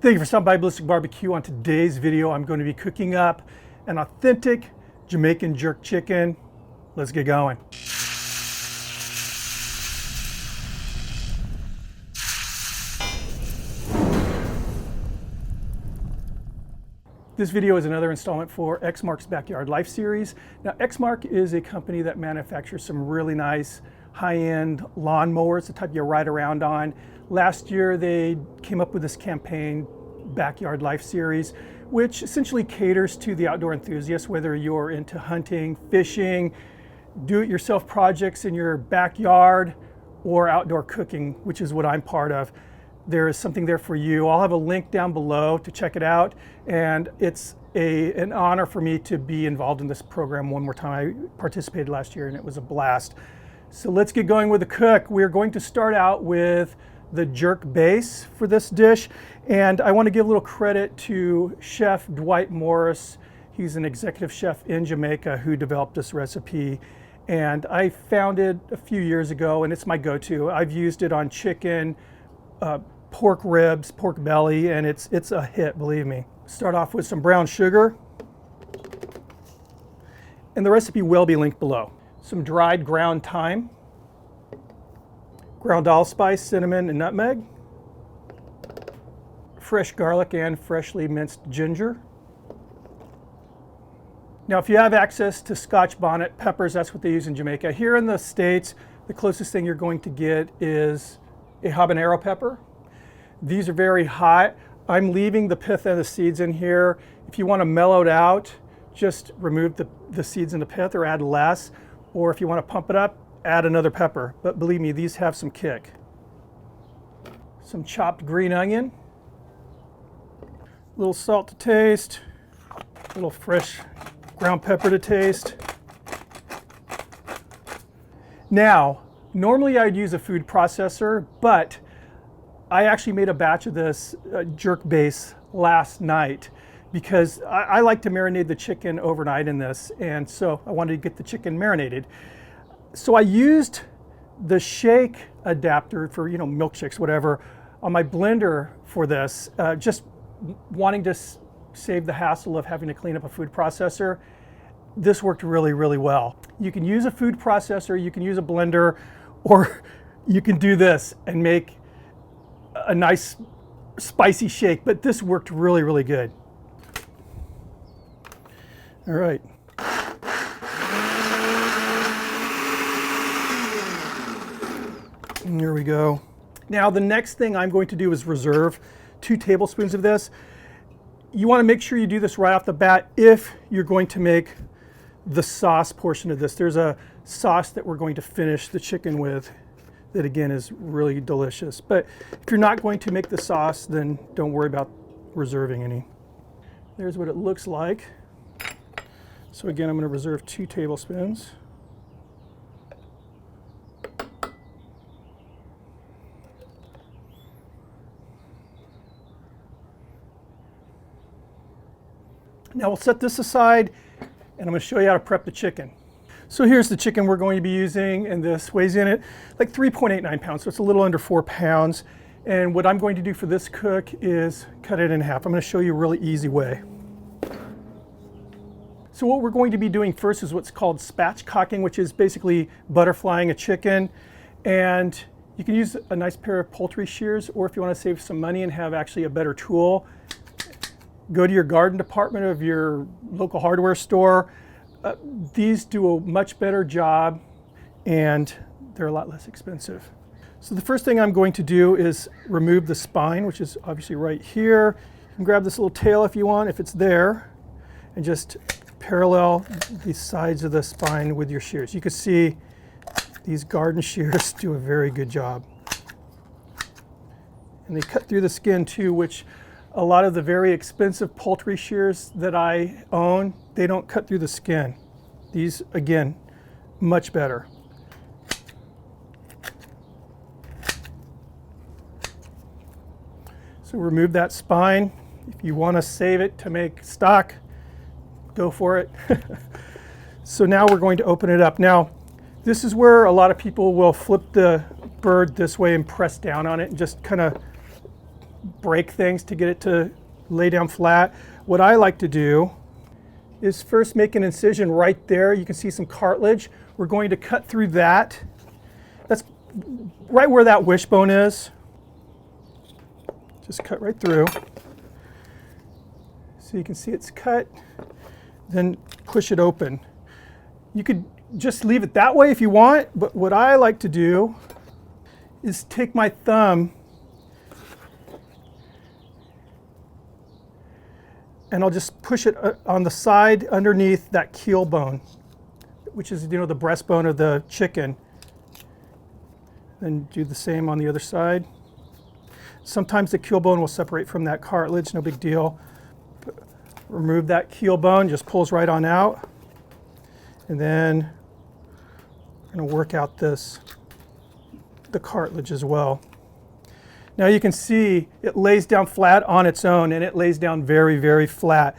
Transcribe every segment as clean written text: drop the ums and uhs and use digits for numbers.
Thank you for stopping by Ballistic BBQ. On today's video, I'm going to be cooking up an authentic Jamaican jerk chicken. Let's get going. This video is another installment for ExMark's Backyard Life series. Now, ExMark is a company that manufactures some really nice high-end lawn mowers, the type you ride around on. Last year, they came up with this campaign, Backyard Life series, which essentially caters to the outdoor enthusiast, whether you're into hunting, fishing, do-it-yourself projects in your backyard, or outdoor cooking, which is what I'm part of. There is something there for you. I'll have a link down below to check it out, and it's an honor for me to be involved in this program one more time. I participated last year and it was a blast. So let's get going with the cook. We're going to start out with the jerk base for this dish, and I want to give a little credit to Chef Dwight Morris. He's an executive chef in Jamaica who developed this recipe, and I found it a few years ago and it's my go-to. I've used it on chicken, pork ribs, pork belly, and it's a hit, believe me. Start off with some brown sugar, and the recipe will be linked below. Some dried ground thyme, ground allspice, cinnamon, and nutmeg, fresh garlic and freshly minced ginger. Now, if you have access to Scotch bonnet peppers, that's what they use in Jamaica. Here in the States, the closest thing you're going to get is a habanero pepper. These are very hot. I'm leaving the pith and the seeds in here. If you want to mellow it out, just remove the seeds and the pith or add less. Or if you want to pump it up, add another pepper. But believe me, these have some kick. Some chopped green onion. A little salt to taste. A little fresh ground pepper to taste. Now, normally I'd use a food processor, but I actually made a batch of this jerk base last night because I like to marinate the chicken overnight in this, and so I wanted to get the chicken marinated. So I used the shake adapter for, milkshakes, whatever, on my blender for this, just wanting to save the hassle of having to clean up a food processor. This worked really, really well. You can use a food processor, you can use a blender, or you can do this and make a nice spicy shake, but this worked really, really good. All right. And here we go. Now the next thing I'm going to do is reserve 2 tablespoons of this. You want to make sure you do this right off the bat if you're going to make the sauce portion of this. There's a sauce that we're going to finish the chicken with that, again, is really delicious. But if you're not going to make the sauce, then don't worry about reserving any. There's what it looks like. So again, I'm going to reserve 2 tablespoons. Now we'll set this aside, and I'm going to show you how to prep the chicken. So here's the chicken we're going to be using, and this weighs in at like 3.89 pounds, so it's a little under 4 pounds. And what I'm going to do for this cook is cut it in half. I'm going to show you a really easy way. So what we're going to be doing first is what's called spatchcocking, which is basically butterflying a chicken. And you can use a nice pair of poultry shears, or if you want to save some money and have actually a better tool, go to your garden department of your local hardware store. These do a much better job, and they're a lot less expensive. So the first thing I'm going to do is remove the spine, which is obviously right here. You can grab this little tail if you want, if it's there, and just parallel the sides of the spine with your shears. You can see these garden shears do a very good job. And they cut through the skin too, which a lot of the very expensive poultry shears that I own, they don't cut through the skin. These, again, much better. So remove that spine. If you want to save it to make stock, go for it. So now we're going to open it up. Now, this is where a lot of people will flip the bird this way and press down on it and just kind of break things to get it to lay down flat. What I like to do is first make an incision right there. You can see some cartilage. We're going to cut through that. That's right where that wishbone is. Just cut right through. So you can see it's cut, then push it open. You could just leave it that way if you want, but what I like to do is take my thumb and I'll just push it on the side underneath that keel bone, which is, the breastbone of the chicken. Then do the same on the other side. Sometimes the keel bone will separate from that cartilage, no big deal. Remove that keel bone, just pulls right on out. And then I'm going to work out the cartilage as well. Now you can see it lays down flat on its own, and it lays down very, very flat.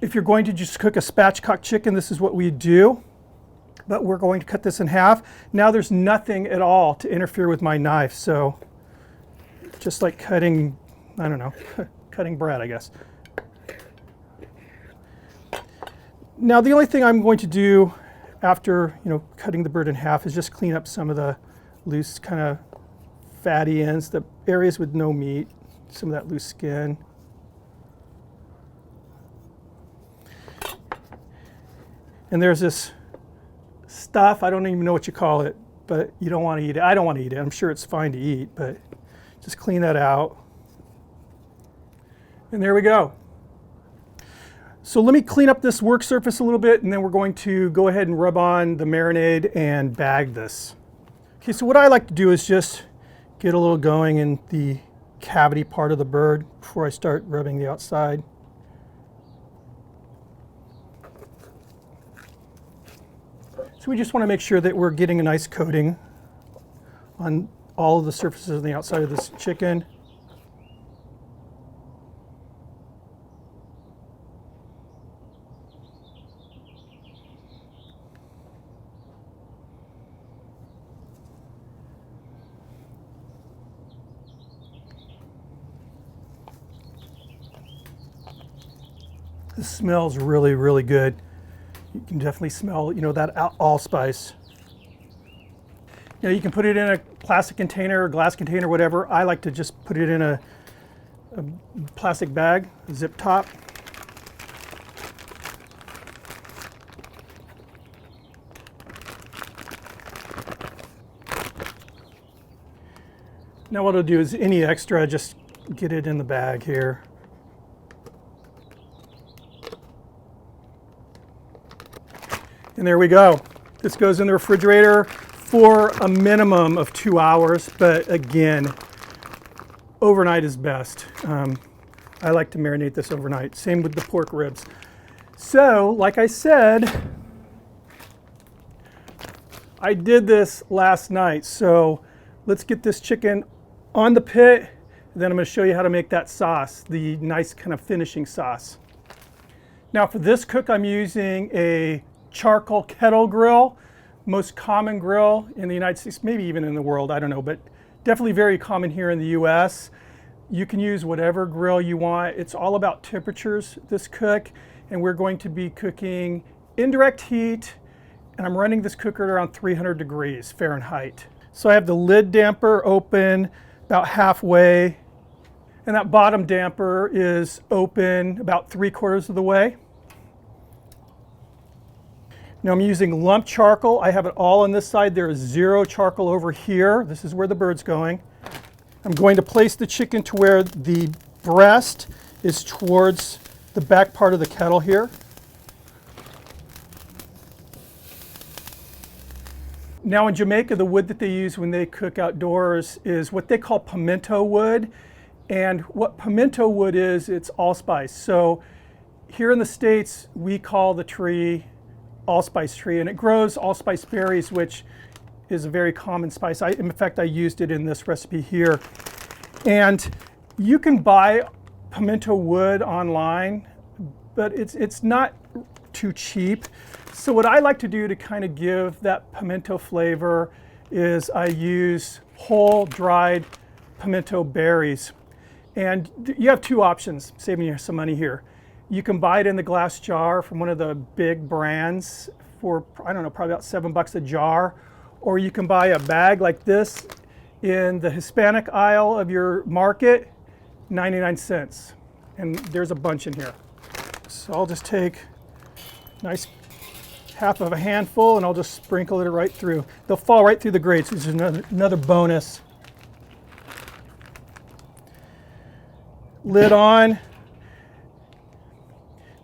If you're going to just cook a spatchcock chicken, this is what we do. But we're going to cut this in half. Now there's nothing at all to interfere with my knife, so just like cutting, I don't know, cutting bread, I guess. Now the only thing I'm going to do after cutting the bird in half is just clean up some of the loose kind of fatty ends, the areas with no meat, some of that loose skin. And there's this stuff, I don't even know what you call it, but you don't want to eat it. I don't want to eat it. I'm sure it's fine to eat, but just clean that out. And there we go. So let me clean up this work surface a little bit, and then we're going to go ahead and rub on the marinade and bag this. Okay, so what I like to do is just get a little going in the cavity part of the bird before I start rubbing the outside. So we just want to make sure that we're getting a nice coating on all of the surfaces on the outside of this chicken. This smells really, really good. You can definitely smell, that allspice. You can put it in a plastic container or glass container, whatever. I like to just put it in a plastic bag, a zip top. Now what I'll do is any extra, just get it in the bag here. And there we go. This goes in the refrigerator for a minimum of 2 hours, but again, overnight is best. I like to marinate this overnight. Same with the pork ribs. So, like I said, I did this last night. So let's get this chicken on the pit. Then I'm going to show you how to make that sauce, the nice kind of finishing sauce. Now for this cook, I'm using a charcoal kettle grill, most common grill in the United States, maybe even in the world, I don't know, but definitely very common here in the US. You can use whatever grill you want. It's all about temperatures, this cook, and we're going to be cooking indirect heat, and I'm running this cooker at around 300 degrees Fahrenheit. So I have the lid damper open about halfway, and that bottom damper is open about 3/4 of the way. Now I'm using lump charcoal. I have it all on this side. There is 0 charcoal over here. This is where the bird's going. I'm going to place the chicken to where the breast is towards the back part of the kettle here. Now in Jamaica, the wood that they use when they cook outdoors is what they call pimento wood. And what pimento wood is, it's allspice. So here in the States, we call the tree allspice tree, and it grows allspice berries, which is a very common spice. In fact, I used it in this recipe here. And you can buy pimento wood online, but it's not too cheap. So what I like to do to kind of give that pimento flavor is I use whole dried pimento berries. And you have two options, saving you some money here. You can buy it in the glass jar from one of the big brands for, I don't know, probably about $7 a jar. Or you can buy a bag like this in the Hispanic aisle of your market, 99 cents. And there's a bunch in here. So I'll just take a nice half of a handful and I'll just sprinkle it right through. They'll fall right through the grates, which is another bonus. Lid on.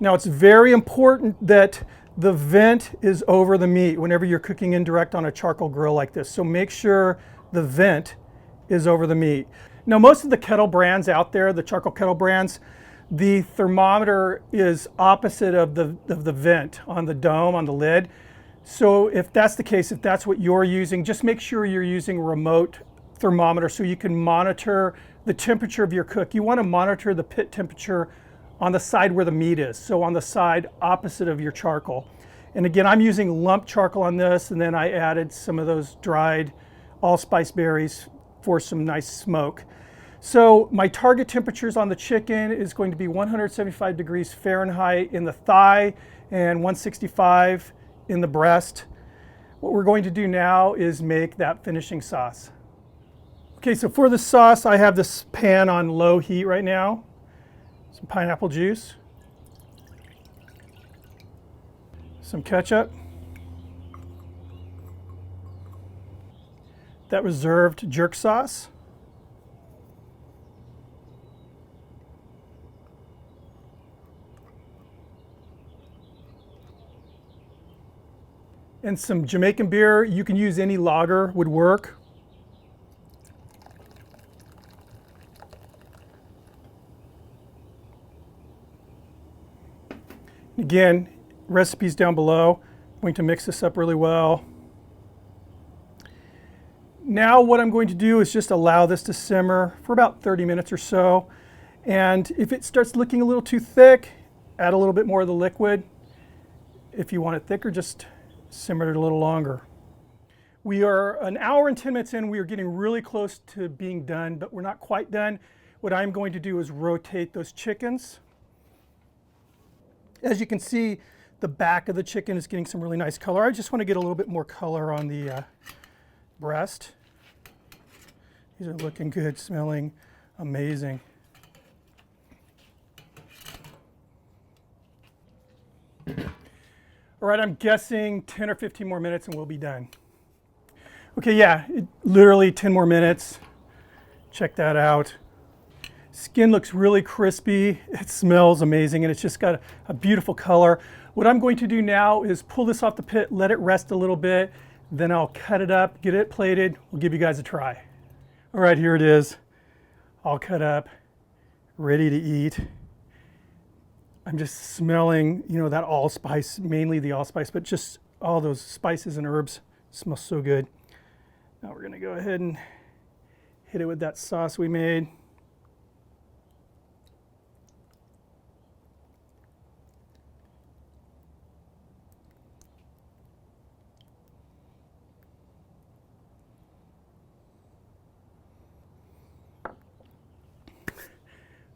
Now it's very important that the vent is over the meat whenever you're cooking indirect on a charcoal grill like this. So make sure the vent is over the meat. Now most of the kettle brands out there, the charcoal kettle brands, the thermometer is opposite of the vent on the dome, on the lid. So if that's the case, if that's what you're using, just make sure you're using a remote thermometer so you can monitor the temperature of your cook. You want to monitor the pit temperature on the side where the meat is, so on the side opposite of your charcoal. And again, I'm using lump charcoal on this, and then I added some of those dried allspice berries for some nice smoke. So my target temperatures on the chicken is going to be 175 degrees Fahrenheit in the thigh and 165 in the breast. What we're going to do now is make that finishing sauce. Okay, so for the sauce, I have this pan on low heat right now. Some pineapple juice, some ketchup, that reserved jerk sauce, and some Jamaican beer. You can use any lager, would work. Again, recipes down below. I'm going to mix this up really well. Now what I'm going to do is just allow this to simmer for about 30 minutes or so. And if it starts looking a little too thick, add a little bit more of the liquid. If you want it thicker, just simmer it a little longer. We are an hour and 10 minutes in. We are getting really close to being done, but we're not quite done. What I'm going to do is rotate those chickens. As you can see, the back of the chicken is getting some really nice color. I just want to get a little bit more color on the breast. These are looking good, smelling amazing. All right, I'm guessing 10 or 15 more minutes and we'll be done. Okay, yeah, literally 10 more minutes. Check that out. Skin looks really crispy, it smells amazing, and it's just got a beautiful color. What I'm going to do now is pull this off the pit, let it rest a little bit, then I'll cut it up, get it plated, we'll give you guys a try. All right, here it is, all cut up, ready to eat. I'm just smelling, you know, that allspice, mainly the allspice, but just all those spices and herbs. It smells so good. Now we're gonna go ahead and hit it with that sauce we made.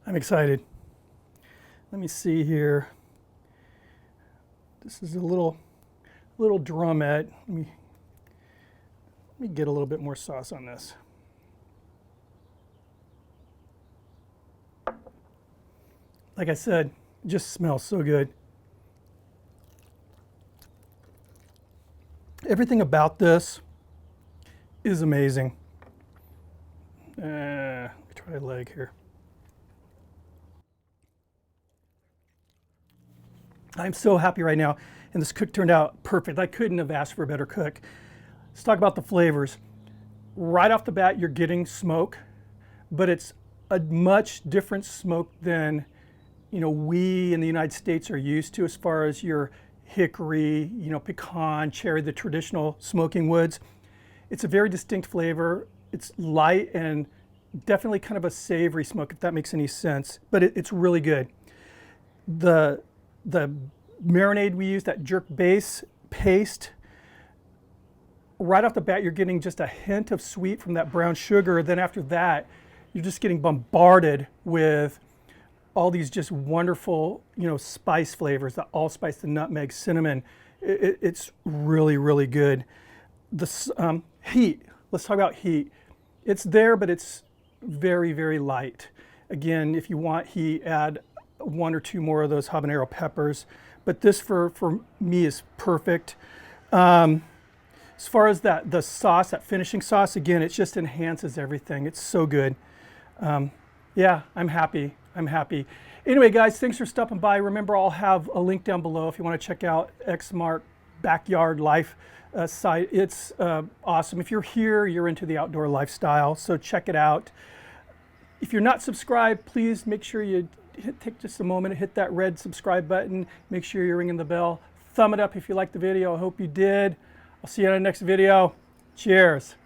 I'm excited. Let me see here. This is a little drumette. Let me get a little bit more sauce on this. Like I said, it just smells so good. Everything about this is amazing. Let me try a leg here. I'm so happy right now, and this cook turned out perfect. I couldn't have asked for a better cook. Let's talk about the flavors. Right off the bat, you're getting smoke, but it's a much different smoke than, you know, we in the United States are used to as far as your hickory, you know, pecan, cherry, the traditional smoking woods. It's a very distinct flavor. It's light and definitely kind of a savory smoke, if that makes any sense, but it's really good. The marinade we use, that jerk base paste, right off the bat you're getting just a hint of sweet from that brown sugar. Then after that you're just getting bombarded with all these just wonderful, spice flavors, the allspice, the nutmeg, cinnamon. It's really, really good. The heat, let's talk about heat. It's there, but it's very, very light. Again, if you want heat, add 1 or 2 more of those habanero peppers. But this for me is perfect. As far as the sauce, that finishing sauce, again, it just enhances everything. It's so good. Yeah, I'm happy. I'm happy. Anyway, guys, thanks for stopping by. Remember, I'll have a link down below if you want to check out ExMark Backyard Life site. It's awesome. If you're here, you're into the outdoor lifestyle, so check it out. If you're not subscribed, please make sure you take just a moment and hit that red subscribe button. Make sure you're ringing the bell. Thumb it up if you liked the video. I hope you did. I'll see you on the next video. Cheers.